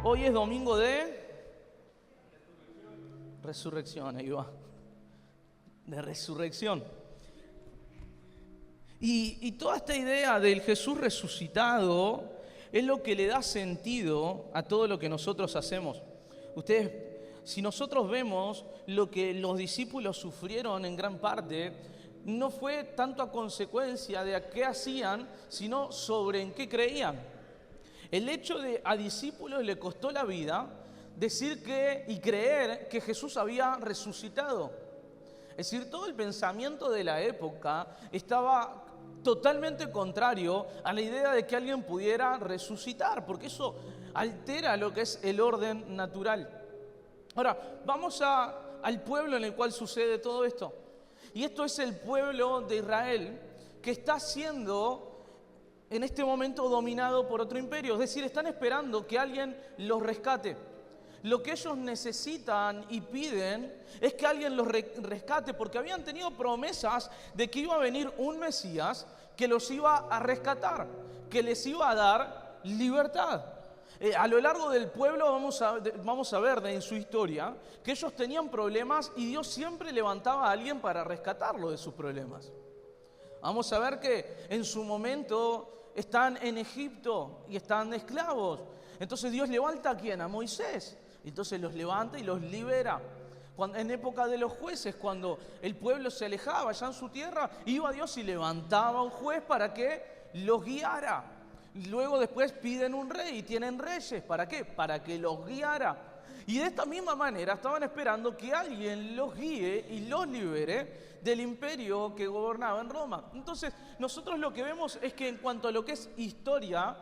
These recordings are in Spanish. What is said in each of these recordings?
Hoy es domingo de resurrección, ahí va. De resurrección. Y toda esta idea del Jesús resucitado es lo que le da sentido a todo lo que nosotros hacemos. Si nosotros vemos lo que los discípulos sufrieron en gran parte, no fue tanto a consecuencia de a qué hacían, sino sobre en qué creían. El hecho de a discípulos le costó la vida decir y creer que Jesús había resucitado. Es decir, todo el pensamiento de la época estaba totalmente contrario a la idea de que alguien pudiera resucitar, porque eso altera lo que es el orden natural. Ahora, vamos al pueblo en el cual sucede todo esto. Y esto es el pueblo de Israel que está siendo en este momento dominado por otro imperio. Es decir, están esperando que alguien los rescate. Lo que ellos necesitan y piden es que alguien los rescate, porque habían tenido promesas de que iba a venir un Mesías que los iba a rescatar, que les iba a dar libertad. A lo largo del pueblo vamos a ver en su historia que ellos tenían problemas y Dios siempre levantaba a alguien para rescatarlo de sus problemas. Vamos a ver que en su momento están en Egipto y están esclavos. Entonces Dios levanta ¿a quién? A Moisés. Entonces los levanta y los libera. En época de los jueces, cuando el pueblo se alejaba ya en su tierra, iba Dios y levantaba un juez para que los guiara. Luego después piden un rey y tienen reyes. ¿Para qué? Para que los guiara. Y de esta misma manera estaban esperando que alguien los guíe y los libere del imperio que gobernaba en Roma. Entonces, nosotros lo que vemos es que en cuanto a lo que es historia,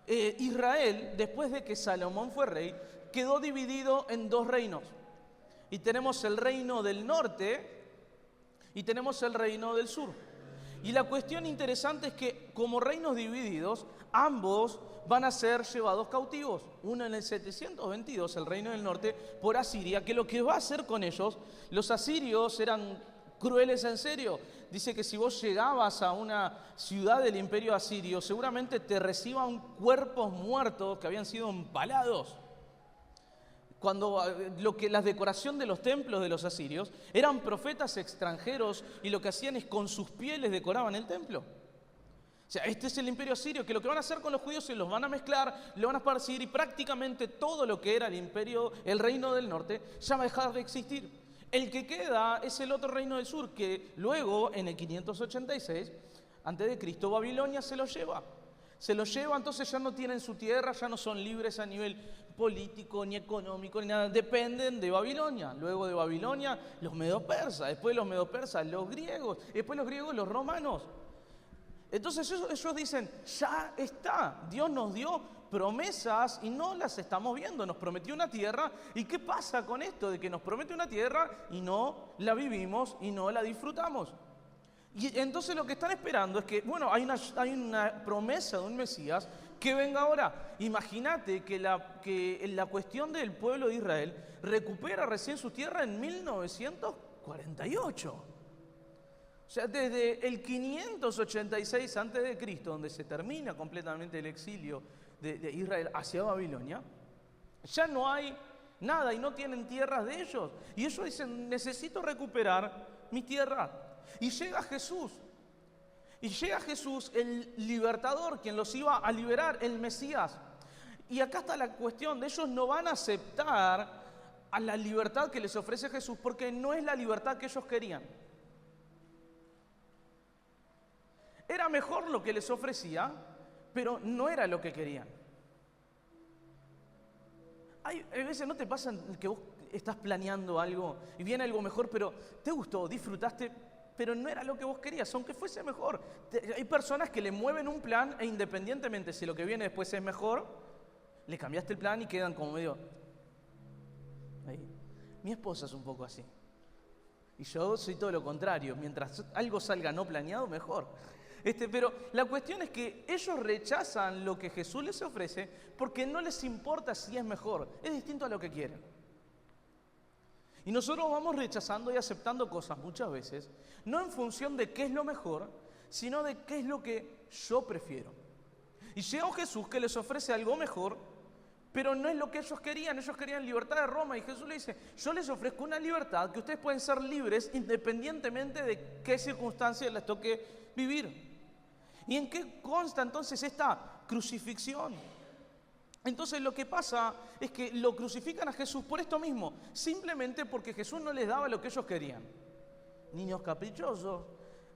Israel, después de que Salomón fue rey, quedó dividido en dos reinos. Y tenemos el reino del norte y tenemos el reino del sur. Y la cuestión interesante es que como reinos divididos, ambos van a ser llevados cautivos. Uno en el 722, el reino del norte, por Asiria, que lo que va a hacer con ellos, los asirios eran crueles en serio. Dice que si vos llegabas a una ciudad del imperio asirio, seguramente te reciban cuerpos muertos que habían sido empalados. La decoración de los templos de los asirios eran profetas extranjeros y lo que hacían es con sus pieles decoraban el templo. O sea, este es el imperio asirio, que lo que van a hacer con los judíos es los van a mezclar, lo van a esparcir y prácticamente todo lo que era el reino del norte, ya va a dejar de existir. El que queda es el otro reino del sur, que luego, en el 586, antes de Cristo, Babilonia se lo lleva. Se lo lleva, entonces ya no tienen su tierra, ya no son libres a nivel político, ni económico, ni nada. Dependen de Babilonia. Luego de Babilonia, los medo-persas. Después de los medo-persas, los griegos. Después los griegos, los romanos. Entonces ellos dicen, ya está. Dios nos dio promesas y no las estamos viendo. Nos prometió una tierra. ¿Y qué pasa con esto de que nos promete una tierra y no la vivimos y no la disfrutamos? Y entonces lo que están esperando es que, hay una promesa de un Mesías que venga ahora. Imagínate que la cuestión del pueblo de Israel recupera recién su tierra en 1948. O sea, desde el 586 a.C., donde se termina completamente el exilio de Israel hacia Babilonia, ya no hay nada y no tienen tierras de ellos. Y ellos dicen, necesito recuperar mi tierra. Y llega Jesús, el libertador, quien los iba a liberar, el Mesías. Y acá está la cuestión, de ellos no van a aceptar a la libertad que les ofrece Jesús, porque no es la libertad que ellos querían. Era mejor lo que les ofrecía, pero no era lo que querían. Hay veces no te pasa que vos estás planeando algo y viene algo mejor, pero te gustó, disfrutaste, pero no era lo que vos querías, aunque fuese mejor. Hay personas que le mueven un plan e independientemente si lo que viene después es mejor, le cambiaste el plan y quedan como medio... Ahí. Mi esposa es un poco así. Y yo soy todo lo contrario. Mientras algo salga no planeado, mejor. Pero la cuestión es que ellos rechazan lo que Jesús les ofrece porque no les importa si es mejor. Es distinto a lo que quieren. Y nosotros vamos rechazando y aceptando cosas muchas veces, no en función de qué es lo mejor, sino de qué es lo que yo prefiero. Y llega un Jesús que les ofrece algo mejor Pero no es lo que ellos querían libertad de Roma. Y Jesús le dice, yo les ofrezco una libertad que ustedes pueden ser libres independientemente de qué circunstancias les toque vivir. ¿Y en qué consta entonces esta crucifixión? Entonces lo que pasa es que lo crucifican a Jesús por esto mismo, simplemente porque Jesús no les daba lo que ellos querían. Niños caprichosos,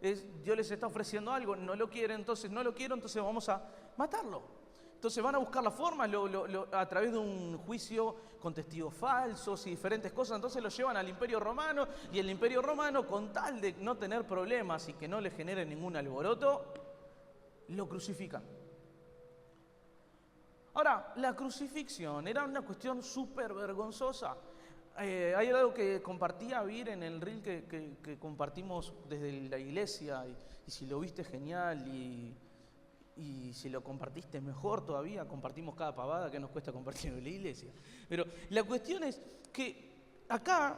Dios les está ofreciendo algo, no lo quieren, entonces no lo quiero, entonces vamos a matarlo. Entonces van a buscar la forma a través de un juicio con testigos falsos y diferentes cosas. Entonces lo llevan al Imperio Romano y el Imperio Romano, con tal de no tener problemas y que no le genere ningún alboroto, lo crucifican. Ahora, la crucifixión era una cuestión súper vergonzosa. Hay algo que compartía Vir en el reel que compartimos desde la iglesia y si lo viste genial y si lo compartiste mejor todavía, compartimos cada pavada que nos cuesta compartir en la iglesia. Pero la cuestión es que acá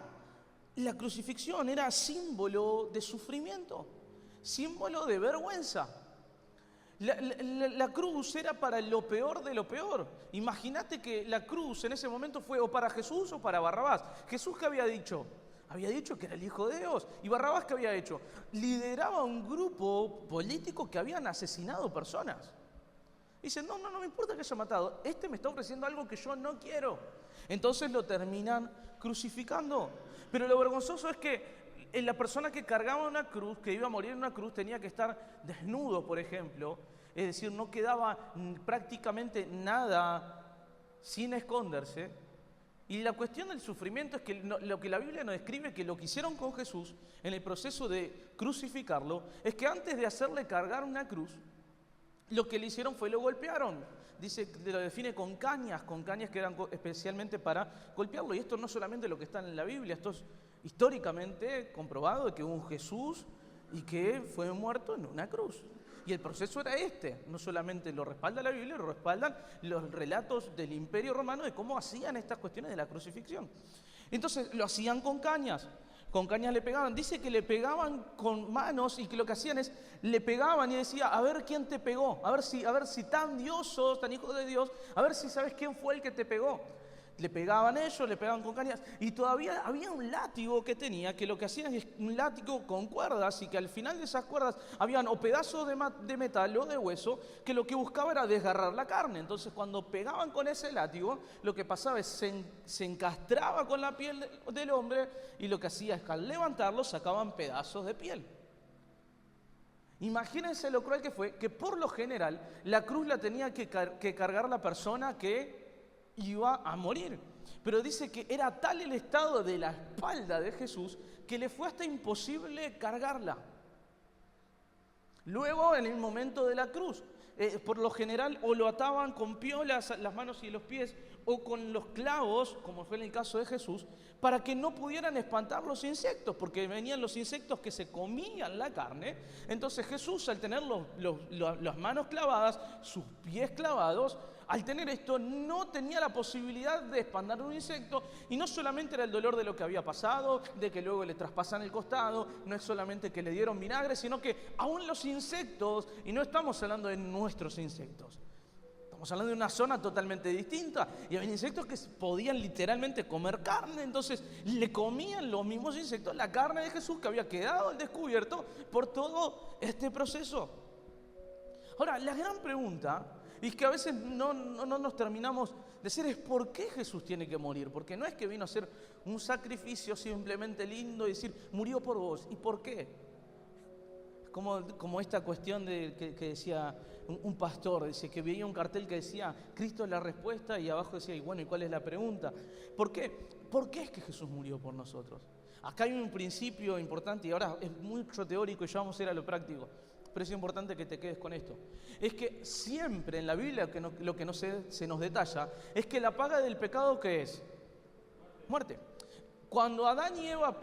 la crucifixión era símbolo de sufrimiento, símbolo de vergüenza. La cruz era para lo peor de lo peor. Imagínate que la cruz en ese momento fue o para Jesús o para Barrabás. Jesús, ¿qué había dicho? Había dicho que era el Hijo de Dios. ¿Y Barrabás qué había hecho? Lideraba un grupo político que habían asesinado personas. Dicen, no me importa que haya matado. Este me está ofreciendo algo que yo no quiero. Entonces lo terminan crucificando. Pero lo vergonzoso es que la persona que cargaba una cruz, que iba a morir en una cruz, tenía que estar desnudo, por ejemplo. Es decir, no quedaba prácticamente nada sin esconderse. Y la cuestión del sufrimiento es que lo que la Biblia nos describe, que lo que hicieron con Jesús en el proceso de crucificarlo, es que antes de hacerle cargar una cruz, lo que le hicieron fue lo golpearon. Dice, lo define con cañas que eran especialmente para golpearlo. Y esto no solamente lo que está en la Biblia, esto es históricamente comprobado de que hubo un Jesús y que fue muerto en una cruz. Y el proceso era no solamente lo respalda la Biblia, lo respaldan los relatos del Imperio Romano de cómo hacían estas cuestiones de la crucifixión. Entonces lo hacían con cañas le pegaban. Dice que le pegaban con manos y que lo que hacían es, le pegaban y decía, a ver quién te pegó, a ver si tan Dios sos, tan hijo de Dios, a ver si sabes quién fue el que te pegó. Le pegaban ellos, le pegaban con cañas y todavía había un látigo que tenía, que lo que hacían es un látigo con cuerdas y que al final de esas cuerdas habían o pedazos de metal o de hueso que lo que buscaba era desgarrar la carne. Entonces cuando pegaban con ese látigo, lo que pasaba es se encastraba con la piel del hombre y lo que hacía es que al levantarlo sacaban pedazos de piel. Imagínense lo cruel que fue, que por lo general la cruz la tenía que cargar la persona que iba a morir. Pero dice que era tal el estado de la espalda de Jesús que le fue hasta imposible cargarla. Luego, en el momento de la cruz, por lo general o lo ataban con piolas las manos y los pies o con los clavos, como fue en el caso de Jesús, para que no pudieran espantar los insectos, porque venían los insectos que se comían la carne. Entonces Jesús, al tener las manos clavadas, sus pies clavados, al tener esto no tenía la posibilidad de espantar un insecto, y no solamente era el dolor de lo que había pasado, de que luego le traspasan el costado, no es solamente que le dieron vinagre, sino que aún los insectos, y no estamos hablando de nuestros insectos, estamos hablando de una zona totalmente distinta, y había insectos que podían literalmente comer carne, entonces le comían los mismos insectos la carne de Jesús que había quedado al descubierto por todo este proceso. Ahora, la gran pregunta, y que a veces no nos terminamos de decir, es ¿por qué Jesús tiene que morir? Porque no es que vino a hacer un sacrificio simplemente lindo y decir, murió por vos. ¿Y por qué? Como esta cuestión que decía un pastor, dice que veía un cartel que decía, Cristo es la respuesta, y abajo decía, y bueno, ¿y cuál es la pregunta? ¿Por qué? ¿Por qué es que Jesús murió por nosotros? Acá hay un principio importante, y ahora es mucho teórico y ya vamos a ir a lo práctico. Pero es importante que te quedes con esto. Es que siempre en la Biblia lo que se nos detalla es que la paga del pecado, ¿qué es? Muerte. Cuando Adán y Eva,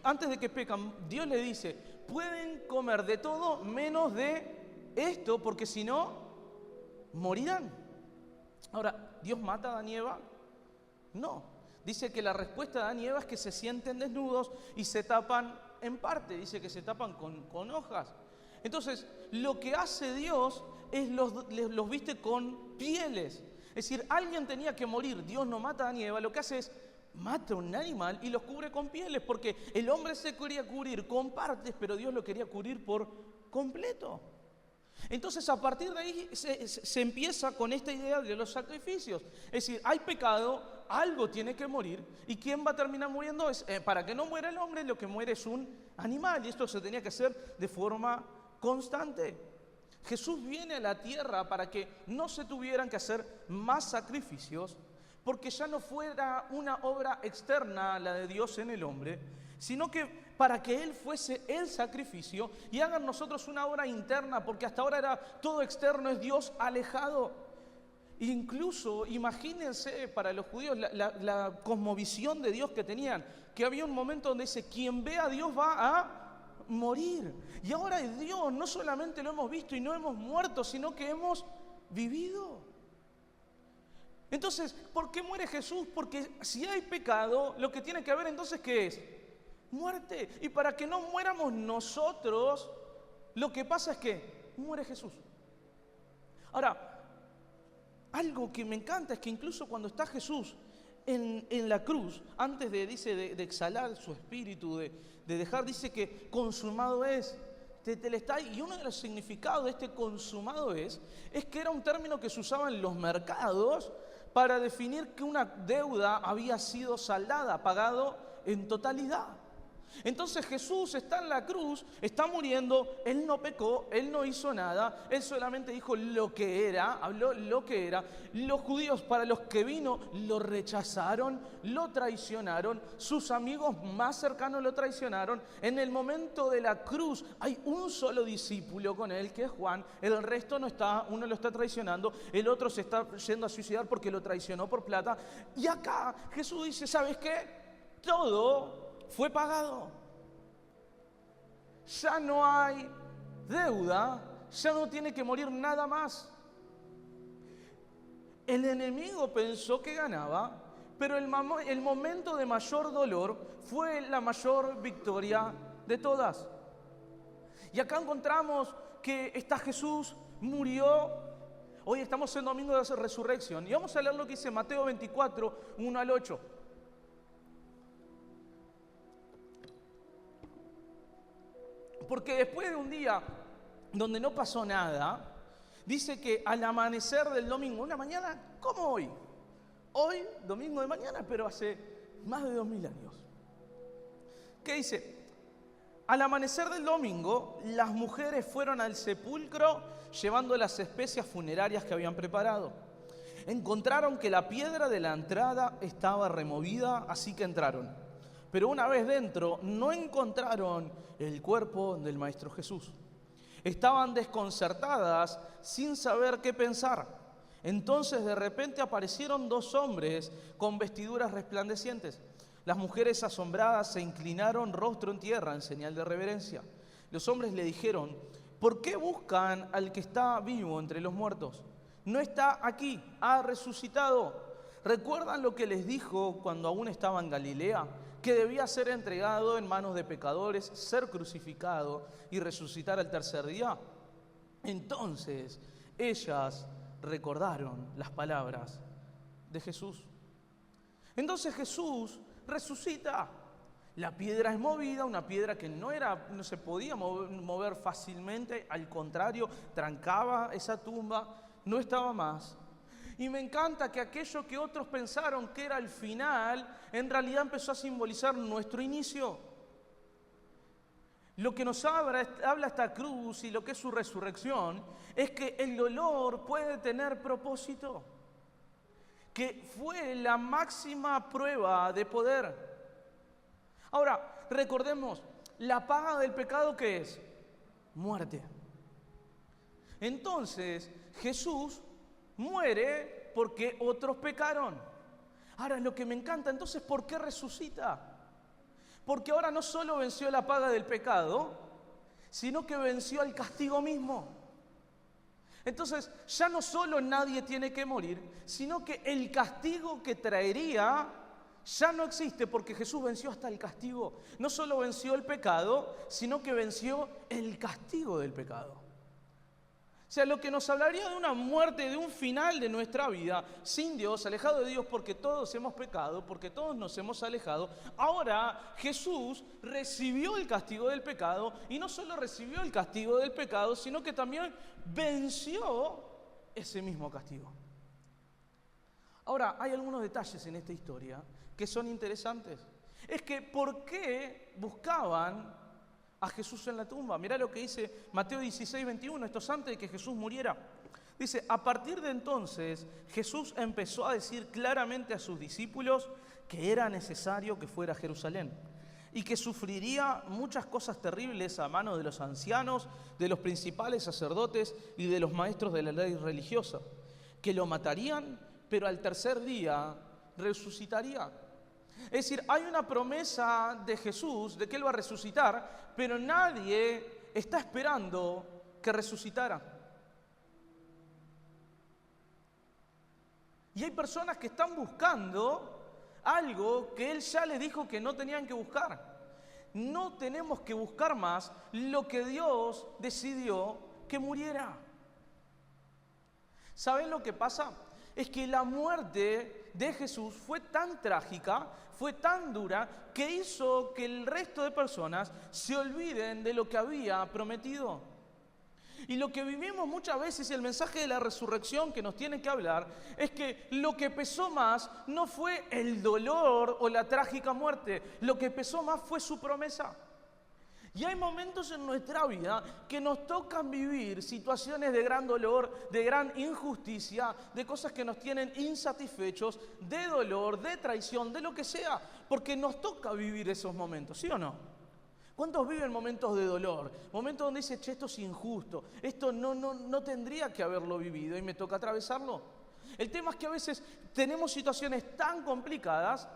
antes de que pecan, Dios les dice, pueden comer de todo menos de esto, porque si no, morirán. Ahora, ¿Dios mata a Adán y Eva? No. Dice que la respuesta de Adán y Eva es que se sienten desnudos y se tapan en parte. Dice que se tapan con hojas. Entonces, lo que hace Dios es los viste con pieles. Es decir, alguien tenía que morir. Dios no mata a Adán y Eva, lo que hace es mata un animal y los cubre con pieles, porque el hombre se quería cubrir con partes, pero Dios lo quería cubrir por completo. Entonces, a partir de ahí se empieza con esta idea de los sacrificios. Es decir, hay pecado, algo tiene que morir. ¿Y quién va a terminar muriendo? Para que no muera el hombre, lo que muere es un animal. Y esto se tenía que hacer de forma constante. Jesús viene a la tierra para que no se tuvieran que hacer más sacrificios, porque ya no fuera una obra externa la de Dios en el hombre, sino que para que Él fuese el sacrificio y hagan nosotros una obra interna, porque hasta ahora era todo externo, es Dios alejado. Incluso, imagínense para los judíos la cosmovisión de Dios que tenían, que había un momento donde dice, quien ve a Dios va a morir. Y ahora es Dios, no solamente lo hemos visto y no hemos muerto, sino que hemos vivido. Entonces, ¿por qué muere Jesús? Porque si hay pecado, lo que tiene que haber entonces, ¿qué es? Muerte. Y para que no muéramos nosotros, lo que pasa es que muere Jesús. Ahora, algo que me encanta es que incluso cuando está Jesús en la cruz, antes de exhalar su espíritu, de dejar, dice que consumado es. Y uno de los significados de este consumado es que era un término que se usaba en los mercados para definir que una deuda había sido saldada, pagado en totalidad. Entonces Jesús está en la cruz, está muriendo, Él no pecó, Él no hizo nada, Él solamente dijo lo que era, habló lo que era. Los judíos para los que vino lo rechazaron, lo traicionaron, sus amigos más cercanos lo traicionaron. En el momento de la cruz hay un solo discípulo con Él, que es Juan, el resto no está, uno lo está traicionando, el otro se está yendo a suicidar porque lo traicionó por plata. Y acá Jesús dice, ¿sabes qué? Todo fue pagado. Ya no hay deuda, ya no tiene que morir nada más. El enemigo pensó que ganaba, pero el momento de mayor dolor fue la mayor victoria de todas. Y acá encontramos que está Jesús, murió. Hoy estamos en domingo de resurrección y vamos a leer lo que dice Mateo 24, 1 al 8. Porque después de un día donde no pasó nada, dice que al amanecer del domingo, una mañana como hoy, domingo de mañana, pero hace más de 2000 años. ¿Qué dice? Al amanecer del domingo, las mujeres fueron al sepulcro llevando las especias funerarias que habían preparado. Encontraron que la piedra de la entrada estaba removida, así que entraron. Pero una vez dentro, no encontraron el cuerpo del Maestro Jesús. Estaban desconcertadas, sin saber qué pensar. Entonces, de repente aparecieron dos hombres con vestiduras resplandecientes. Las mujeres asombradas se inclinaron rostro en tierra en señal de reverencia. Los hombres le dijeron, ¿por qué buscan al que está vivo entre los muertos? No está aquí, ha resucitado. ¿Recuerdan lo que les dijo cuando aún estaba en Galilea? Que debía ser entregado en manos de pecadores, ser crucificado y resucitar al tercer día. Entonces, ellas recordaron las palabras de Jesús. Entonces Jesús resucita. La piedra es movida, una piedra que no se podía mover fácilmente, al contrario, trancaba esa tumba, no estaba más. Y me encanta que aquello que otros pensaron que era el final, en realidad empezó a simbolizar nuestro inicio. Lo que nos habla esta cruz y lo que es su resurrección es que el dolor puede tener propósito, que fue la máxima prueba de poder. Ahora, recordemos, la paga del pecado, ¿qué es? Muerte. Entonces, Jesús muere porque otros pecaron. Ahora, lo que me encanta, entonces, ¿por qué resucita? Porque ahora no solo venció la paga del pecado, sino que venció el castigo mismo. Entonces, ya no solo nadie tiene que morir, sino que el castigo que traería ya no existe, porque Jesús venció hasta el castigo. No solo venció el pecado, sino que venció el castigo del pecado. O sea, lo que nos hablaría de una muerte, de un final de nuestra vida, sin Dios, alejado de Dios, porque todos hemos pecado, porque todos nos hemos alejado. Ahora Jesús recibió el castigo del pecado, y no solo recibió el castigo del pecado, sino que también venció ese mismo castigo. Ahora, hay algunos detalles en esta historia que son interesantes. Es que, ¿por qué buscaban a Jesús en la tumba? Mirá lo que dice Mateo 16, 21, esto es antes de que Jesús muriera. Dice, a partir de entonces Jesús empezó a decir claramente a sus discípulos que era necesario que fuera a Jerusalén y que sufriría muchas cosas terribles a manos de los ancianos, de los principales sacerdotes y de los maestros de la ley religiosa, que lo matarían, pero al tercer día resucitaría. Es decir, hay una promesa de Jesús de que Él va a resucitar, pero nadie está esperando que resucitara. Y hay personas que están buscando algo que Él ya les dijo que no tenían que buscar. No tenemos que buscar más lo que Dios decidió que muriera. ¿Saben lo que pasa? Es que la muerte de Jesús fue tan trágica, fue tan dura, que hizo que el resto de personas se olviden de lo que había prometido. Y lo que vivimos muchas veces, y el mensaje de la resurrección que nos tiene que hablar, es que lo que pesó más no fue el dolor o la trágica muerte, lo que pesó más fue su promesa. Y hay momentos en nuestra vida que nos tocan vivir situaciones de gran dolor, de gran injusticia, de cosas que nos tienen insatisfechos, de dolor, de traición, de lo que sea, porque nos toca vivir esos momentos, ¿sí o no? ¿Cuántos viven momentos de dolor? Momentos donde dicen, che, esto es injusto, esto no tendría que haberlo vivido y me toca atravesarlo. El tema es que a veces tenemos situaciones tan complicadas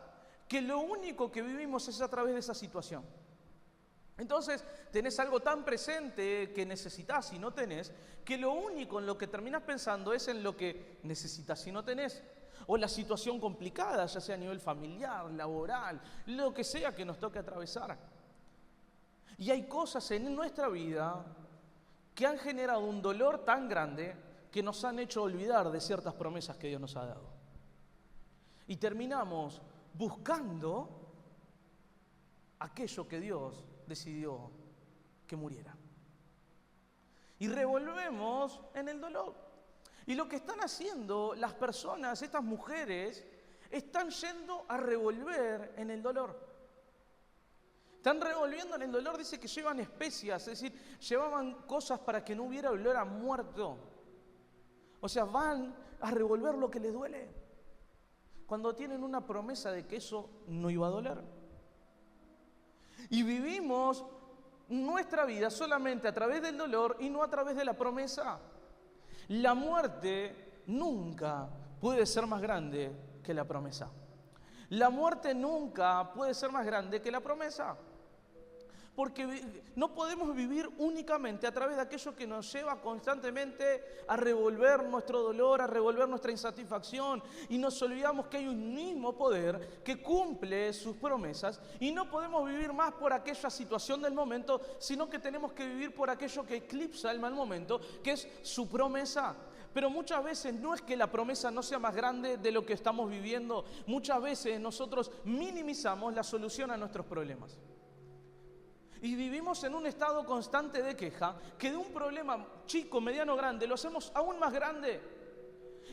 que lo único que vivimos es a través de esa situación. Entonces tenés algo tan presente que necesitas y no tenés, que lo único en lo que terminás pensando es en lo que necesitas y no tenés. O la situación complicada, ya sea a nivel familiar, laboral, lo que sea que nos toque atravesar. Y hay cosas en nuestra vida que han generado un dolor tan grande que nos han hecho olvidar de ciertas promesas que Dios nos ha dado. Y terminamos buscando aquello que Dios decidió que muriera. Y revolvemos en el dolor. Y lo que están haciendo las personas, estas mujeres, están yendo a revolver en el dolor. Están revolviendo en el dolor, dice que llevan especias, es decir, llevaban cosas para que no hubiera olor a muerto. O sea, van a revolver lo que les duele, cuando tienen una promesa de que eso no iba a doler. Y vivimos nuestra vida solamente a través del dolor y no a través de la promesa. La muerte nunca puede ser más grande que la promesa. La muerte nunca puede ser más grande que la promesa. Porque no podemos vivir únicamente a través de aquello que nos lleva constantemente a revolver nuestro dolor, a revolver nuestra insatisfacción, y nos olvidamos que hay un mismo poder que cumple sus promesas, y no podemos vivir más por aquella situación del momento, sino que tenemos que vivir por aquello que eclipsa el mal momento, que es su promesa. Pero muchas veces no es que la promesa no sea más grande de lo que estamos viviendo, muchas veces nosotros minimizamos la solución a nuestros problemas. Y vivimos en un estado constante de queja, que de un problema chico, mediano, grande, lo hacemos aún más grande.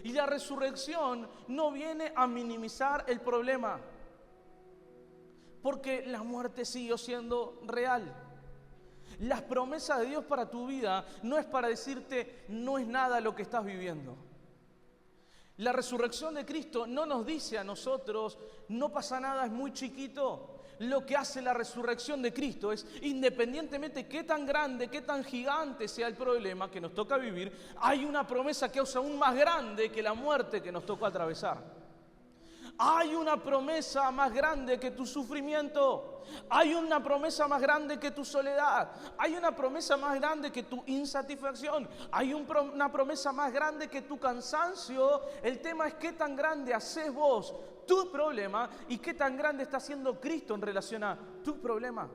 Y la resurrección no viene a minimizar el problema, porque la muerte siguió siendo real. Las promesas de Dios para tu vida no es para decirte, no es nada lo que estás viviendo. La resurrección de Cristo no nos dice a nosotros, no pasa nada, es muy chiquito. Lo que hace la resurrección de Cristo es, independientemente qué tan grande, qué tan gigante sea el problema que nos toca vivir, hay una promesa que es aún más grande que la muerte que nos tocó atravesar. Hay una promesa más grande que tu sufrimiento. Hay una promesa más grande que tu soledad. Hay una promesa más grande que tu insatisfacción. Hay una promesa más grande que tu cansancio. El tema es qué tan grande haces vos tu problema y qué tan grande está haciendo Cristo en relación a tu problema.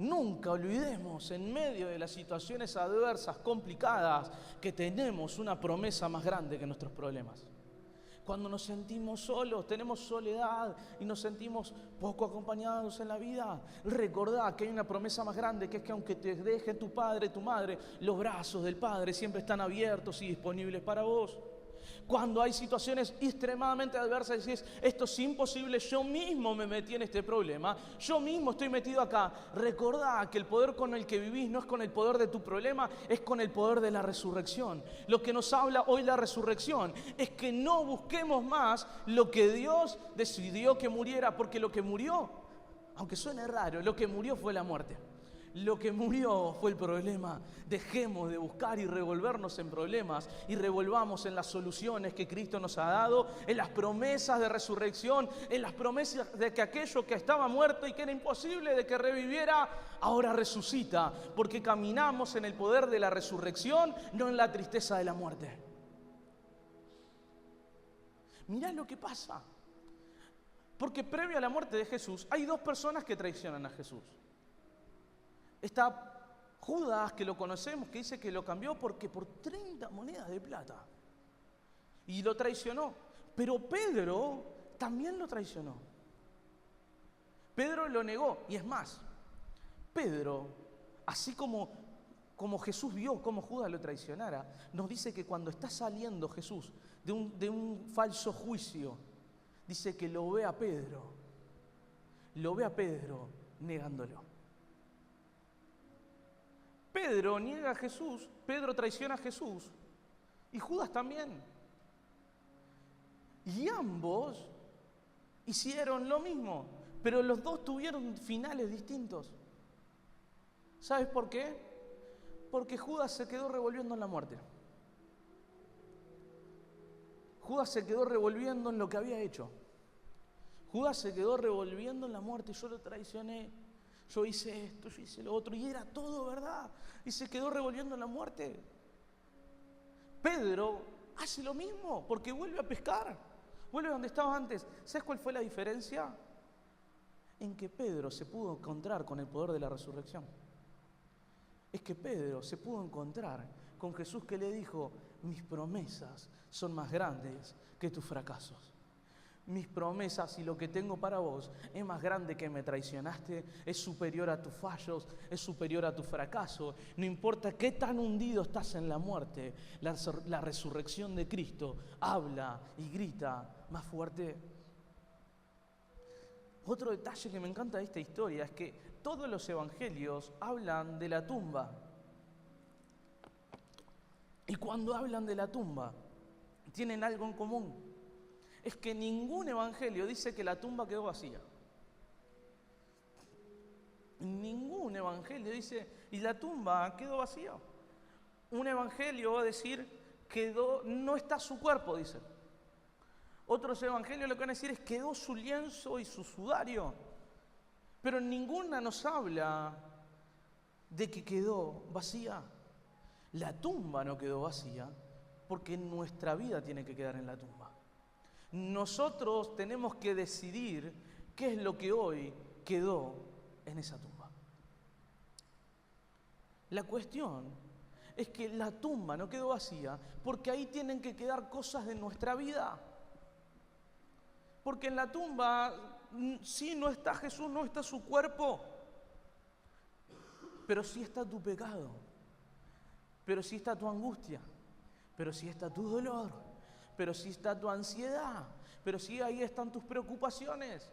nunca olvidemos en medio de las situaciones adversas, complicadas, que tenemos una promesa más grande que nuestros problemas. Cuando nos sentimos solos, tenemos soledad y nos sentimos poco acompañados en la vida, recordá que hay una promesa más grande, que es que aunque te deje tu padre, tu madre, los brazos del Padre siempre están abiertos y disponibles para vos. Cuando hay situaciones extremadamente adversas y decís, esto es imposible, yo mismo me metí en este problema, yo mismo estoy metido acá. Recordá que el poder con el que vivís no es con el poder de tu problema, es con el poder de la resurrección. Lo que nos habla hoy la resurrección es que no busquemos más lo que Dios decidió que muriera, porque lo que murió, aunque suene raro, lo que murió fue la muerte. Lo que murió fue el problema. Dejemos de buscar y revolvernos en problemas y revolvamos en las soluciones que Cristo nos ha dado, en las promesas de resurrección, en las promesas de que aquello que estaba muerto y que era imposible de que reviviera, ahora resucita, porque caminamos en el poder de la resurrección, no en la tristeza de la muerte. Mirá lo que pasa. Porque previo a la muerte de Jesús, hay dos personas que traicionan a Jesús. Está Judas, que lo conocemos, que dice que lo cambió por 30 monedas de plata. Y lo traicionó. Pero Pedro también lo traicionó. Pedro lo negó. Y es más, Pedro, así como Jesús vio cómo Judas lo traicionara, nos dice que cuando está saliendo Jesús de un falso juicio, dice que lo ve a Pedro negándolo. Pedro niega a Jesús, Pedro traiciona a Jesús y Judas también. Y ambos hicieron lo mismo, pero los dos tuvieron finales distintos. ¿Sabes por qué? Porque Judas se quedó revolviendo en la muerte. Judas se quedó revolviendo en lo que había hecho. Judas se quedó revolviendo en la muerte. Yo lo traicioné. Yo hice esto, yo hice lo otro, y era todo verdad. Y se quedó revolviendo en la muerte. Pedro hace lo mismo, porque vuelve a pescar. Vuelve donde estaba antes. ¿Sabes cuál fue la diferencia? En que Pedro se pudo encontrar con el poder de la resurrección. Es que Pedro se pudo encontrar con Jesús, que le dijo, mis promesas son más grandes que tus fracasos. Mis promesas y lo que tengo para vos es más grande que me traicionaste, es superior a tus fallos, es superior a tu fracaso. No importa qué tan hundido estás en la muerte, la resurrección de Cristo habla y grita más fuerte. Otro detalle que me encanta de esta historia es que todos los evangelios hablan de la tumba. Y cuando hablan de la tumba, tienen algo en común. Es que ningún evangelio dice que la tumba quedó vacía. Ningún evangelio dice, y la tumba quedó vacía. Un evangelio va a decir, no está su cuerpo, dice. Otros evangelios lo que van a decir es, quedó su lienzo y su sudario. Pero ninguna nos habla de que quedó vacía. La tumba no quedó vacía, porque nuestra vida tiene que quedar en la tumba. Nosotros tenemos que decidir qué es lo que hoy quedó en esa tumba. La cuestión es que la tumba no quedó vacía porque ahí tienen que quedar cosas de nuestra vida. Porque en la tumba sí no está Jesús, no está su cuerpo, pero sí está tu pecado, pero sí está tu angustia, pero sí está tu dolor, pero sí está tu ansiedad, pero sí ahí están tus preocupaciones.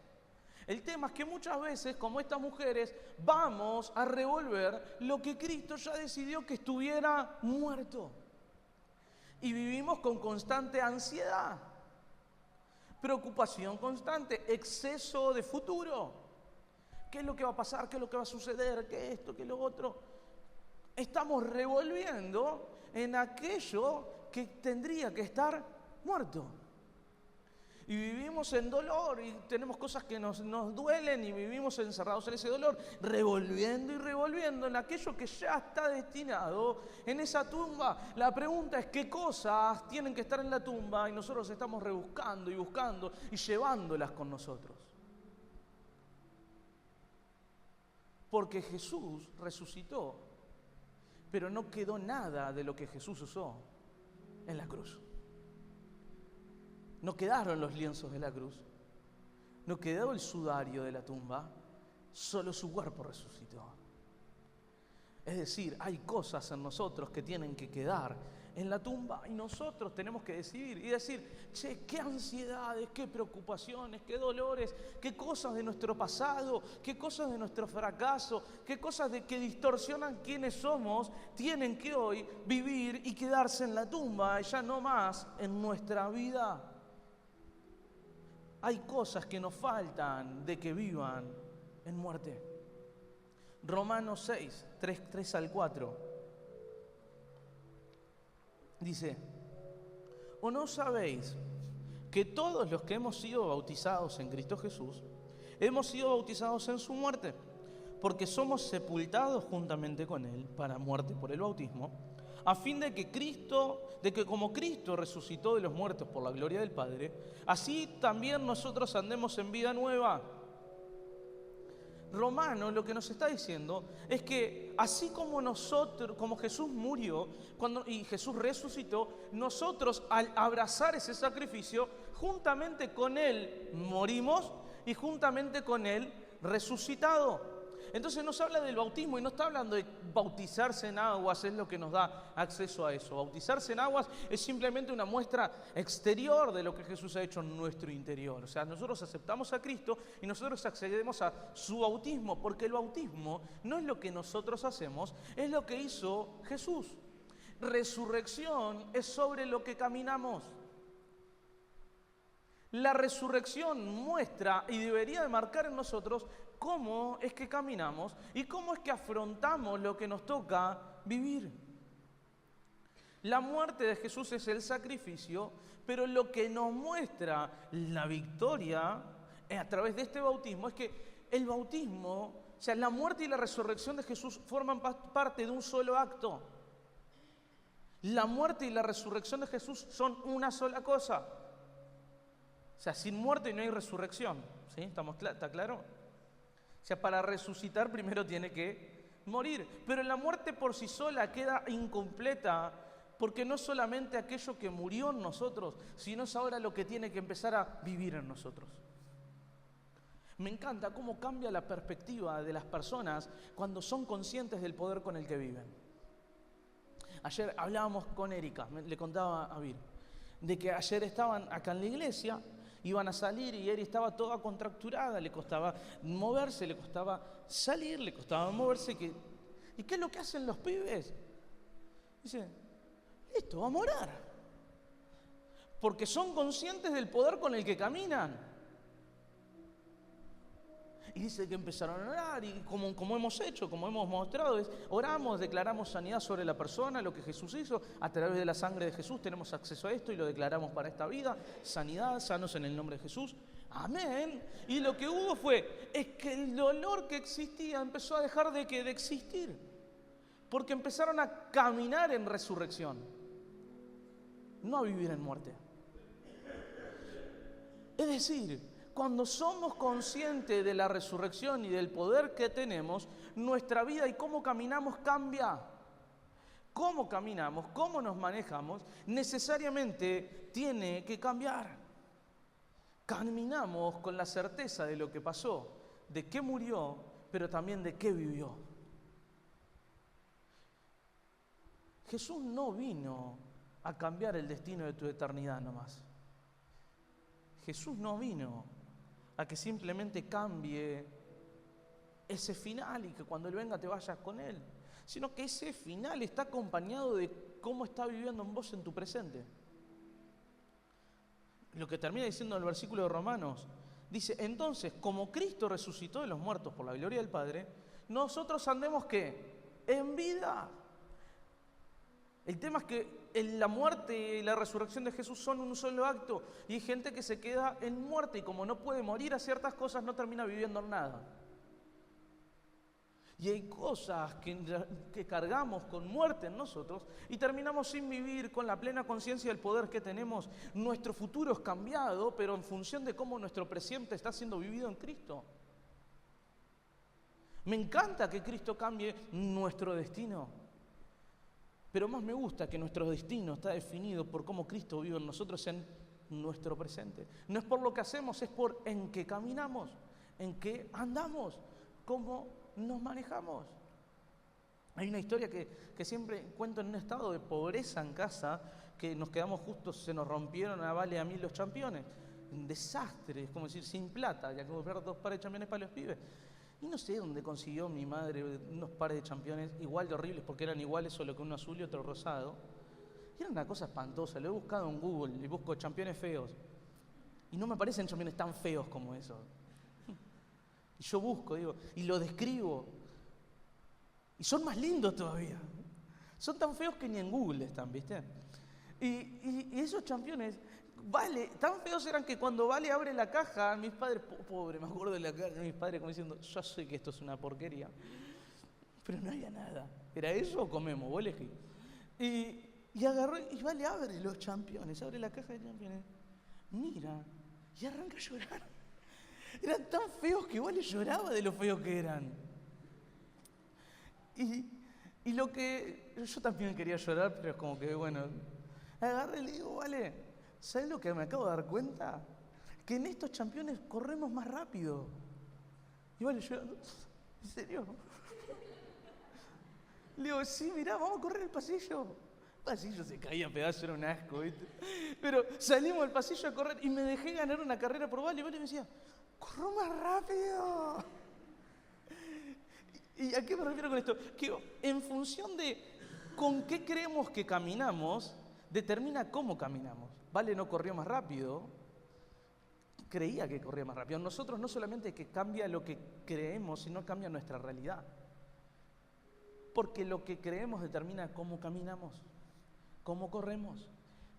El tema es que muchas veces, como estas mujeres, vamos a revolver lo que Cristo ya decidió que estuviera muerto. Y vivimos con constante ansiedad, preocupación constante, exceso de futuro. ¿Qué es lo que va a pasar? ¿Qué es lo que va a suceder? ¿Qué esto? ¿Qué lo otro? Estamos revolviendo en aquello que tendría que estar muerto. Y vivimos en dolor y tenemos cosas que nos duelen y vivimos encerrados en ese dolor, revolviendo y revolviendo en aquello que ya está destinado en esa tumba. La pregunta es qué cosas tienen que estar en la tumba y nosotros estamos rebuscando y buscando y llevándolas con nosotros. Porque Jesús resucitó, pero no quedó nada de lo que Jesús usó en la cruz. No quedaron los lienzos de la cruz, no quedó el sudario de la tumba, solo su cuerpo resucitó. Es decir, hay cosas en nosotros que tienen que quedar en la tumba y nosotros tenemos que decidir y decir, che, qué ansiedades, qué preocupaciones, qué dolores, qué cosas de nuestro pasado, qué cosas de nuestro fracaso, qué cosas que distorsionan quiénes somos, tienen que hoy vivir y quedarse en la tumba y ya no más en nuestra vida. Hay cosas que nos faltan de que vivan en muerte. Romanos 6, 3 al 4. Dice, ¿o no sabéis que todos los que hemos sido bautizados en Cristo Jesús, hemos sido bautizados en su muerte? Porque somos sepultados juntamente con Él para muerte por el bautismo, a fin de que como Cristo resucitó de los muertos por la gloria del Padre, así también nosotros andemos en vida nueva. Romano lo que nos está diciendo es que así como Jesús murió y Jesús resucitó, nosotros al abrazar ese sacrificio, juntamente con Él morimos y juntamente con Él resucitado. Entonces nos habla del bautismo y no está hablando de bautizarse en aguas, es lo que nos da acceso a eso. Bautizarse en aguas es simplemente una muestra exterior de lo que Jesús ha hecho en nuestro interior. O sea, nosotros aceptamos a Cristo y nosotros accedemos a su bautismo, porque el bautismo no es lo que nosotros hacemos, es lo que hizo Jesús. Resurrección es sobre lo que caminamos. La resurrección muestra y debería de marcar en nosotros cómo es que caminamos y cómo es que afrontamos lo que nos toca vivir. La muerte de Jesús es el sacrificio, pero lo que nos muestra la victoria a través de este bautismo es que el bautismo, o sea, la muerte y la resurrección de Jesús forman parte de un solo acto. La muerte y la resurrección de Jesús son una sola cosa. O sea, sin muerte no hay resurrección. ¿Sí? ¿Está claro? O sea, para resucitar primero tiene que morir. Pero la muerte por sí sola queda incompleta porque no solamente aquello que murió en nosotros, sino es ahora lo que tiene que empezar a vivir en nosotros. Me encanta cómo cambia la perspectiva de las personas cuando son conscientes del poder con el que viven. Ayer hablábamos con Erika, le contaba a Vir, de que ayer estaban acá en la iglesia, iban a salir y Eri estaba toda contracturada, le costaba moverse, le costaba salir, le costaba moverse. ¿Y qué es lo que hacen los pibes? Dicen, listo, va a morar. Porque son conscientes del poder con el que caminan. Y dice que empezaron a orar y como hemos hecho, como hemos mostrado, oramos, declaramos sanidad sobre la persona, lo que Jesús hizo, a través de la sangre de Jesús tenemos acceso a esto y lo declaramos para esta vida, sanidad, sanos en el nombre de Jesús, amén. Y lo que hubo es que el dolor que existía empezó a dejar de existir, porque empezaron a caminar en resurrección, no a vivir en muerte. Es decir, cuando somos conscientes de la resurrección y del poder que tenemos, nuestra vida y cómo caminamos cambia. Cómo caminamos, cómo nos manejamos, necesariamente tiene que cambiar. Caminamos con la certeza de lo que pasó, de qué murió, pero también de qué vivió. Jesús no vino a cambiar el destino de tu eternidad nomás. Jesús no vino a que simplemente cambie ese final y que cuando Él venga te vayas con Él, sino que ese final está acompañado de cómo está viviendo en vos en tu presente. Lo que termina diciendo el versículo de Romanos, dice, entonces, como Cristo resucitó de los muertos por la gloria del Padre, nosotros andemos, ¿qué? En vida. El tema es que la muerte y la resurrección de Jesús son un solo acto y hay gente que se queda en muerte y como no puede morir a ciertas cosas no termina viviendo nada. Y hay cosas que cargamos con muerte en nosotros y terminamos sin vivir con la plena conciencia del poder que tenemos. Nuestro futuro es cambiado, pero en función de cómo nuestro presente está siendo vivido en Cristo. Me encanta que Cristo cambie nuestro destino. Pero más me gusta que nuestro destino está definido por cómo Cristo vive en nosotros en nuestro presente. No es por lo que hacemos, es por en qué caminamos, en qué andamos, cómo nos manejamos. Hay una historia que siempre cuento en un estado de pobreza en casa, que nos quedamos justos, se nos rompieron a Vale a mí los championes. Un desastre, es como decir, sin plata, ya que comprar 2 pares de championes para los pibes. Y no sé dónde consiguió mi madre unos pares de championes igual de horribles, porque eran iguales, solo que uno azul y otro rosado. Y era una cosa espantosa, lo he buscado en Google y busco championes feos. Y no me parecen championes tan feos como esos. Y yo busco, digo, y lo describo. Y son más lindos todavía. Son tan feos que ni en Google están, ¿viste? Y esos championes, Vale, tan feos eran que cuando Vale abre la caja, mis padres, pobre, me acuerdo de la caja de mis padres como diciendo, yo sé que esto es una porquería. Pero no había nada. ¿Era eso o comemos? Vos elegí. Y agarró, y Vale abre los championes, abre la caja de championes. Mira, y arranca a llorar. Eran tan feos que Vale lloraba de lo feos que eran. Y lo que... Yo también quería llorar, pero es como que, bueno... Agarré y le digo, Vale, ¿sabes lo que me acabo de dar cuenta? Que en estos championes corremos más rápido. Y Vale llorando, ¿en serio? Le digo, sí, mirá, vamos a correr el pasillo. El pasillo se caía a pedazos, era un asco, ¿viste? Pero salimos al pasillo a correr y me dejé ganar una carrera por Vale. Y Vale me decía, ¡corro más rápido! ¿Y a qué me refiero con esto? Que en función de con qué creemos que caminamos, determina cómo caminamos. Vale no corrió más rápido, creía que corría más rápido. Nosotros no solamente que cambia lo que creemos, sino cambia nuestra realidad. Porque lo que creemos determina cómo caminamos, cómo corremos,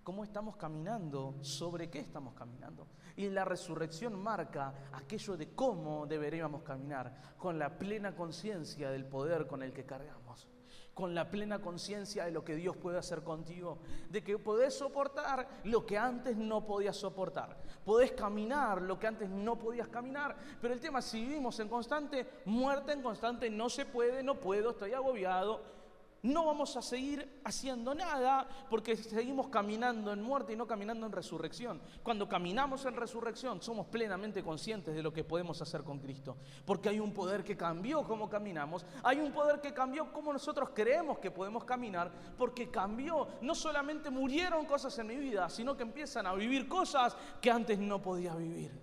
cómo estamos caminando, sobre qué estamos caminando. Y la resurrección marca aquello de cómo deberíamos caminar, con la plena conciencia del poder con el que cargamos, con la plena conciencia de lo que Dios puede hacer contigo, de que podés soportar lo que antes no podías soportar, podés caminar lo que antes no podías caminar, pero el tema es si vivimos en constante muerte, en constante no se puede, no puedo, estoy agobiado, no vamos a seguir haciendo nada porque seguimos caminando en muerte y no caminando en resurrección. Cuando caminamos en resurrección somos plenamente conscientes de lo que podemos hacer con Cristo, porque hay un poder que cambió cómo caminamos, hay un poder que cambió cómo nosotros creemos que podemos caminar, porque cambió, no solamente murieron cosas en mi vida, sino que empiezan a vivir cosas que antes no podía vivir.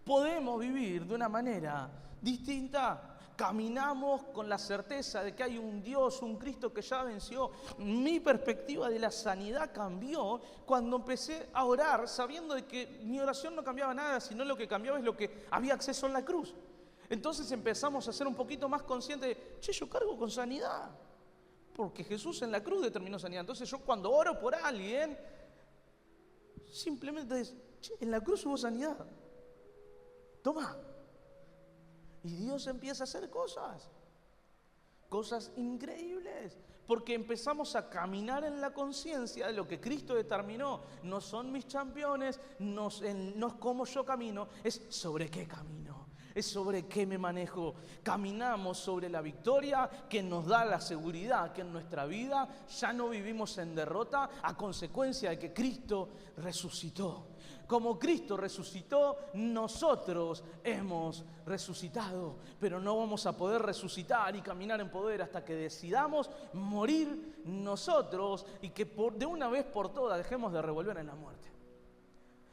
Podemos vivir de una manera distinta. Caminamos con la certeza de que hay un Dios, un Cristo que ya venció. Mi perspectiva de la sanidad cambió cuando empecé a orar sabiendo de que mi oración no cambiaba nada, sino lo que cambiaba es lo que había acceso en la cruz. Entonces empezamos a ser un poquito más conscientes de, yo cargo con sanidad, porque Jesús en la cruz determinó sanidad. Entonces yo cuando oro por alguien, simplemente es, en la cruz hubo sanidad. Toma. Y Dios empieza a hacer cosas increíbles, porque empezamos a caminar en la conciencia de lo que Cristo determinó. No son mis championes, no es cómo yo camino, es sobre qué camino, es sobre qué me manejo. Caminamos sobre la victoria que nos da la seguridad que en nuestra vida ya no vivimos en derrota a consecuencia de que Cristo resucitó. Como Cristo resucitó, nosotros hemos resucitado, pero no vamos a poder resucitar y caminar en poder hasta que decidamos morir nosotros y que de una vez por todas dejemos de revolver en la muerte.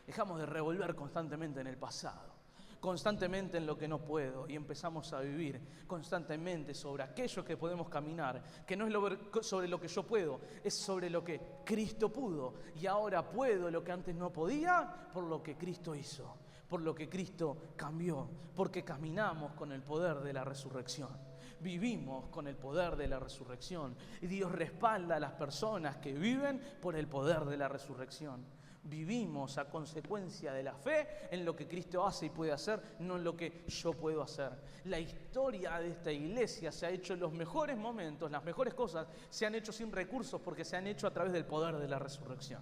Dejamos de revolver constantemente en el pasado, constantemente en lo que no puedo, y empezamos a vivir constantemente sobre aquello que podemos caminar, que no es sobre lo que yo puedo, es sobre lo que Cristo pudo, y ahora puedo lo que antes no podía por lo que Cristo hizo, por lo que Cristo cambió, porque caminamos con el poder de la resurrección. Vivimos con el poder de la resurrección y Dios respalda a las personas que viven por el poder de la resurrección. Vivimos a consecuencia de la fe en lo que Cristo hace y puede hacer, no en lo que yo puedo hacer. La historia de esta iglesia se ha hecho en los mejores momentos, las mejores cosas se han hecho sin recursos porque se han hecho a través del poder de la resurrección.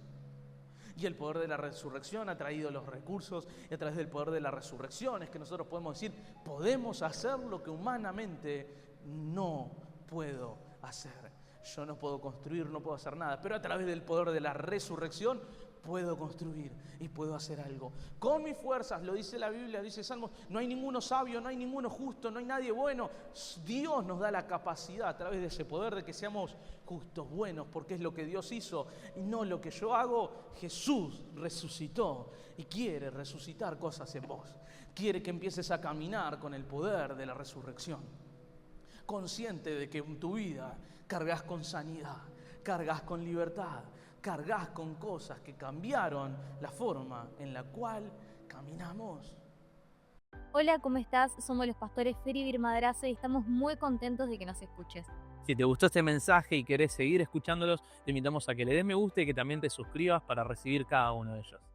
Y el poder de la resurrección ha traído los recursos, y a través del poder de la resurrección es que nosotros podemos decir, podemos hacer lo que humanamente no puedo hacer. Yo no puedo construir, no puedo hacer nada, pero a través del poder de la resurrección puedo construir y puedo hacer algo. Con mis fuerzas, lo dice la Biblia, dice Salmos, no hay ninguno sabio, no hay ninguno justo, no hay nadie bueno. Dios nos da la capacidad a través de ese poder de que seamos justos, buenos, porque es lo que Dios hizo y no lo que yo hago. Jesús resucitó y quiere resucitar cosas en vos. Quiere que empieces a caminar con el poder de la resurrección. Consciente de que en tu vida cargas con sanidad, cargas con libertad, cargas con cosas que cambiaron la forma en la cual caminamos. Hola, ¿cómo estás? Somos los pastores Feri y Birmadrazo y estamos muy contentos de que nos escuches. Si te gustó este mensaje y querés seguir escuchándolos, te invitamos a que le des me gusta y que también te suscribas para recibir cada uno de ellos.